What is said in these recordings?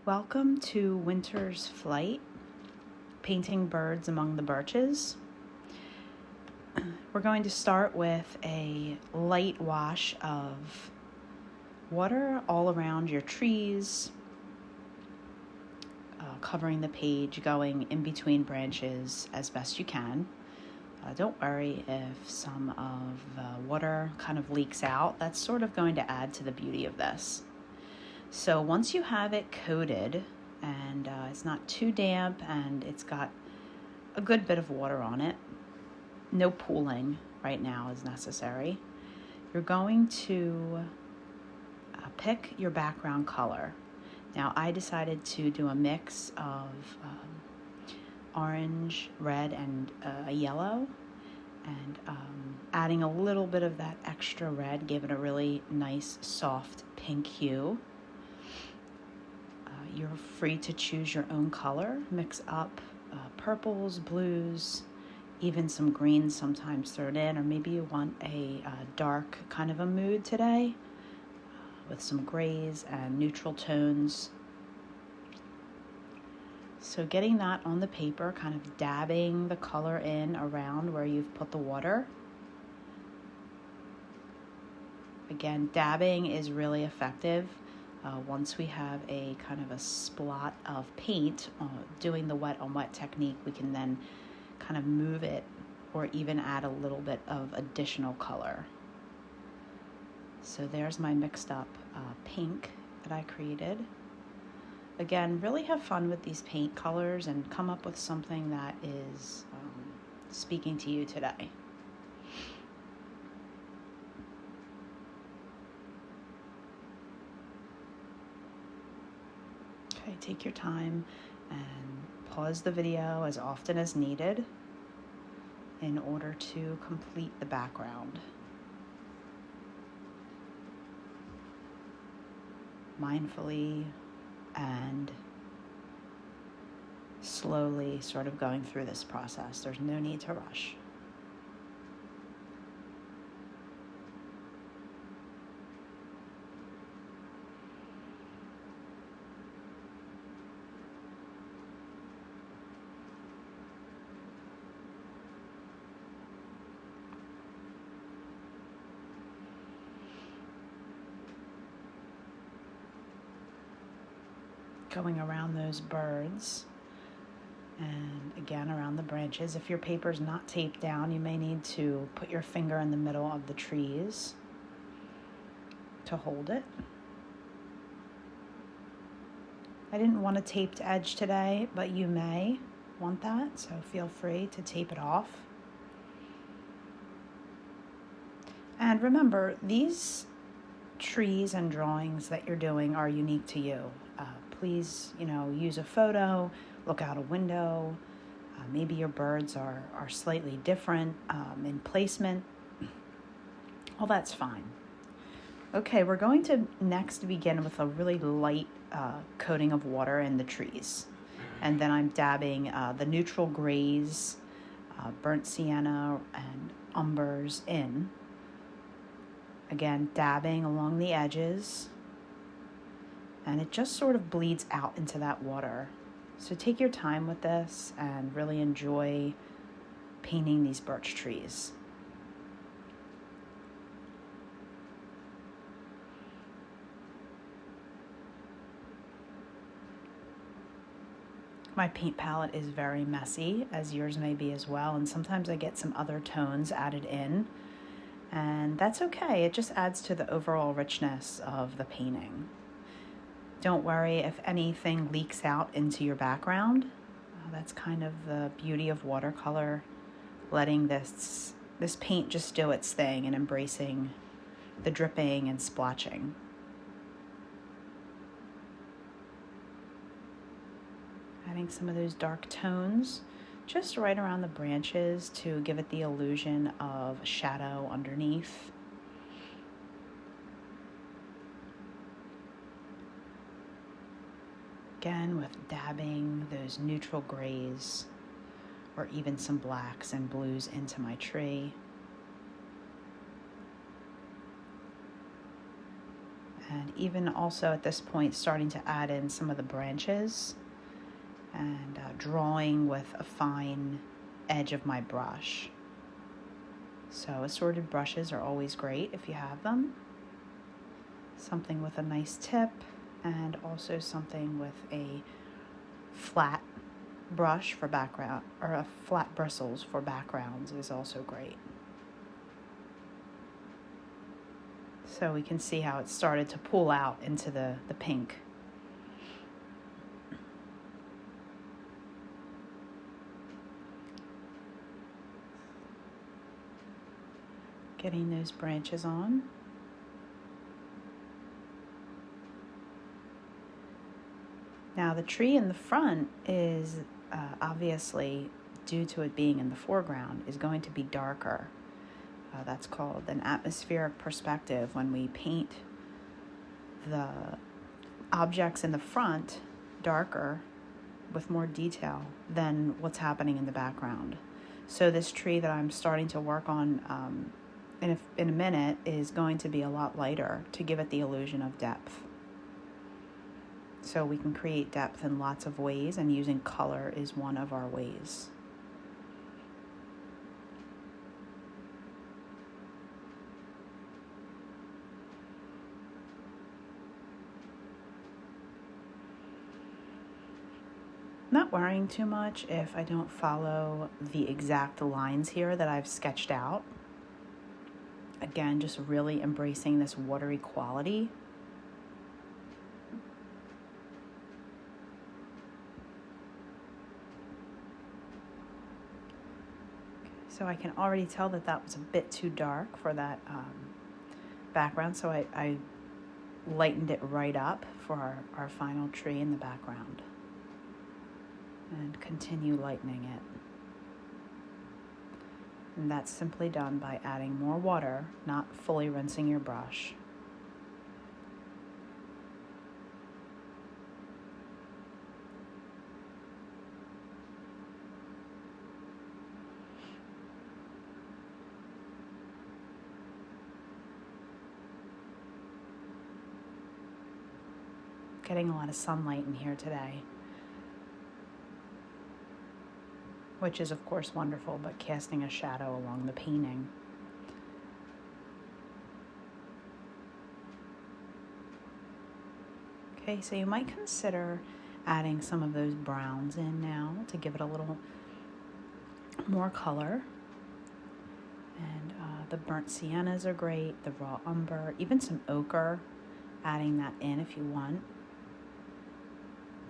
Welcome to Winter's Flight, painting birds among the birches. We're going to start with a light wash of water all around your trees, covering the page, going in between branches as best you can. Don't worry if some of the water kind of leaks out. That's sort of going to add to the beauty of this. So once you have it coated and it's not too damp and it's got a good bit of water on it, no pooling right now is necessary, you're going to pick your background color. Now I decided to do a mix of orange, red, and a yellow, and adding a little bit of that extra red gave it a really nice soft pink hue. You're free to choose your own color, mix up purples, blues, even some greens sometimes thrown in, or maybe you want a dark kind of a mood today with some grays and neutral tones. So getting that on the paper, kind of dabbing the color in around where you've put the water. Again, dabbing is really effective. Once we have a kind of a splot of paint, doing the wet on wet technique, we can then kind of move it or even add a little bit of additional color. So there's my mixed up pink that I created. Again, really have fun with these paint colors and come up with something that is speaking to you today. Okay, take your time and pause the video as often as needed in order to complete the background. Mindfully and slowly sort of going through this process. There's no need to rush. Going around those birds and again around the branches. If your paper's not taped down, you may need to put your finger in the middle of the trees to hold it. I didn't want a taped edge today, but you may want that, so feel free to tape it off. And remember, these trees and drawings that you're doing are unique to you. Please, use a photo, look out a window. Maybe your birds are slightly different in placement. All that's fine. Okay, we're going to next begin with a really light coating of water in the trees. And then I'm dabbing the neutral grays, burnt sienna, and umbers in. Again, dabbing along the edges. And it just sort of bleeds out into that water. So take your time with this and really enjoy painting these birch trees. My paint palette is very messy, as yours may be as well, and sometimes I get some other tones added in, and that's okay. It just adds to the overall richness of the painting. Don't worry if anything leaks out into your background. That's kind of the beauty of watercolor, letting this paint just do its thing and embracing the dripping and splotching. Adding some of those dark tones just right around the branches to give it the illusion of shadow underneath. Again, with dabbing those neutral grays or even some blacks and blues into my tree. And even also at this point starting to add in some of the branches and drawing with a fine edge of my brush. So assorted brushes are always great if you have them. Something with a nice tip and also something with a flat brush for background, or a flat bristles for backgrounds is also great. So we can see how it started to pull out into the pink. Getting those branches on. Now the tree in the front is obviously, due to it being in the foreground, is going to be darker. That's called an atmospheric perspective, when we paint the objects in the front darker with more detail than what's happening in the background. So this tree that I'm starting to work on in a minute is going to be a lot lighter to give it the illusion of depth. So we can create depth in lots of ways, and using color is one of our ways. Not worrying too much if I don't follow the exact lines here that I've sketched out. Again, just really embracing this watery quality. So I can already tell that that was a bit too dark for that background, so I lightened it right up for our final tree in the background. And continue lightening it. And that's simply done by adding more water, not fully rinsing your brush. Getting a lot of sunlight in here today, which is of course wonderful, but casting a shadow along the painting. Okay, so you might consider adding some of those browns in now to give it a little more color. And the burnt siennas are great, the raw umber, even some ochre, adding that in if you want.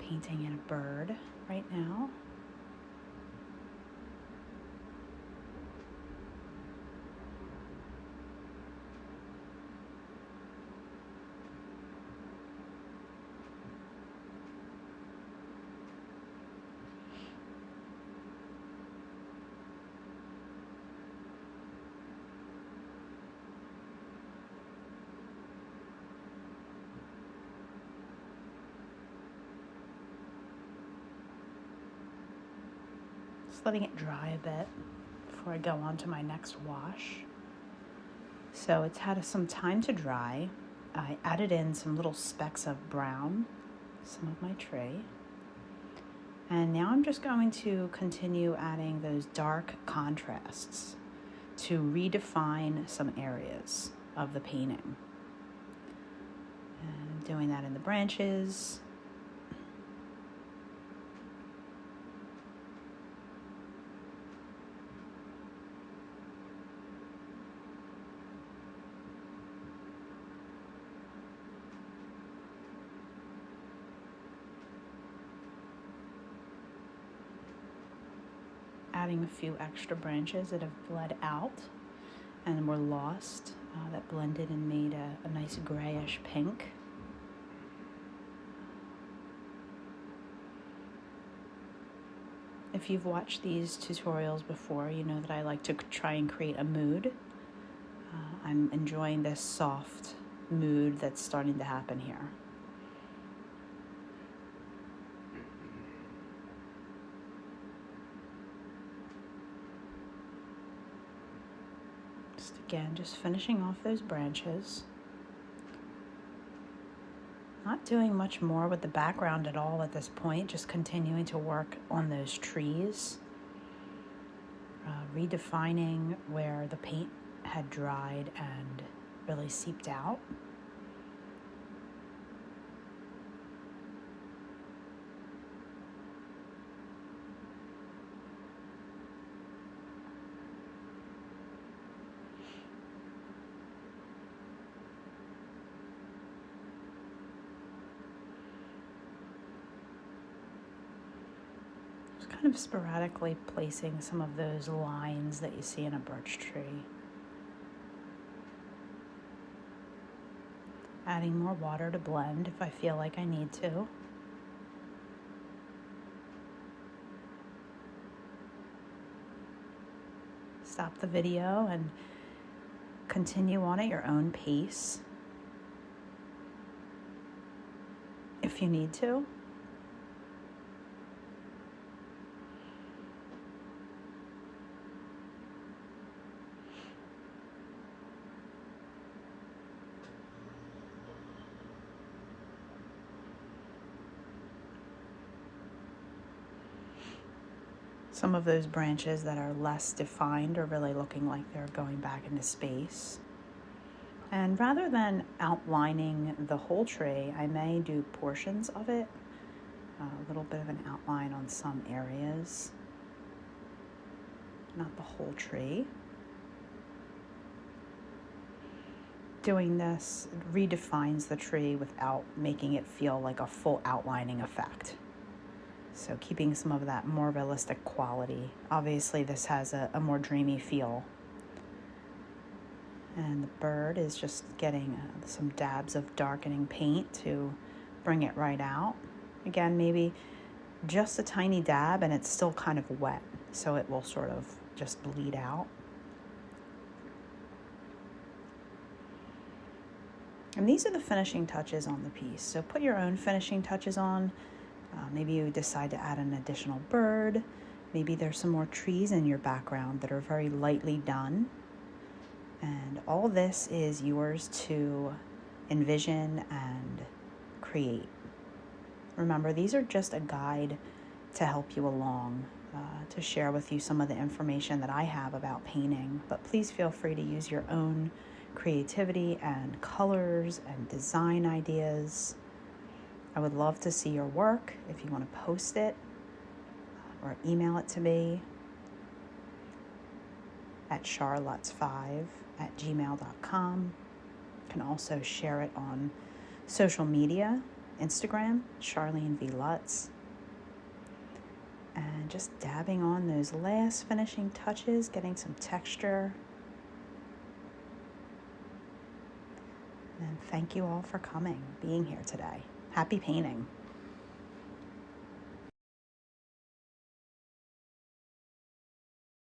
Painting in a bird right now. Just letting it dry a bit before I go on to my next wash. So it's had some time to dry. I added in some little specks of brown, some of my tree. And now I'm just going to continue adding those dark contrasts to redefine some areas of the painting. And doing that in the branches. Adding a few extra branches that have bled out and were lost, that blended and made a nice grayish pink. If you've watched these tutorials before, you know that I like to try and create a mood. I'm enjoying this soft mood that's starting to happen here. Again, just finishing off those branches. not doing much more with the background at all at this point, just continuing to work on those trees, redefining where the paint had dried and really seeped out. Kind of sporadically placing some of those lines that you see in a birch tree. Adding more water to blend if I feel like I need to. Stop the video and continue on at your own pace if you need to. Some of those branches that are less defined are really looking like they're going back into space. And rather than outlining the whole tree, I may do portions of it, a little bit of an outline on some areas, not the whole tree. Doing this redefines the tree without making it feel like a full outlining effect. So keeping some of that more realistic quality. Obviously this has a more dreamy feel. And the bird is just getting some dabs of darkening paint to bring it right out. Again, maybe just a tiny dab and it's still kind of wet, so it will sort of just bleed out. And these are the finishing touches on the piece. So put your own finishing touches on. Maybe you decide to add an additional bird. Maybe there's some more trees in your background that are very lightly done. And all this is yours to envision and create. Remember, these are just a guide to help you along, to share with you some of the information that I have about painting. But please feel free to use your own creativity and colors and design ideas. I would love to see your work if you want to post it or email it to me at charlottes5@gmail.com. You can also share it on social media, Instagram, Charlene V. Lutz. And just dabbing on those last finishing touches, getting some texture. And thank you all for coming, being here today. Happy painting.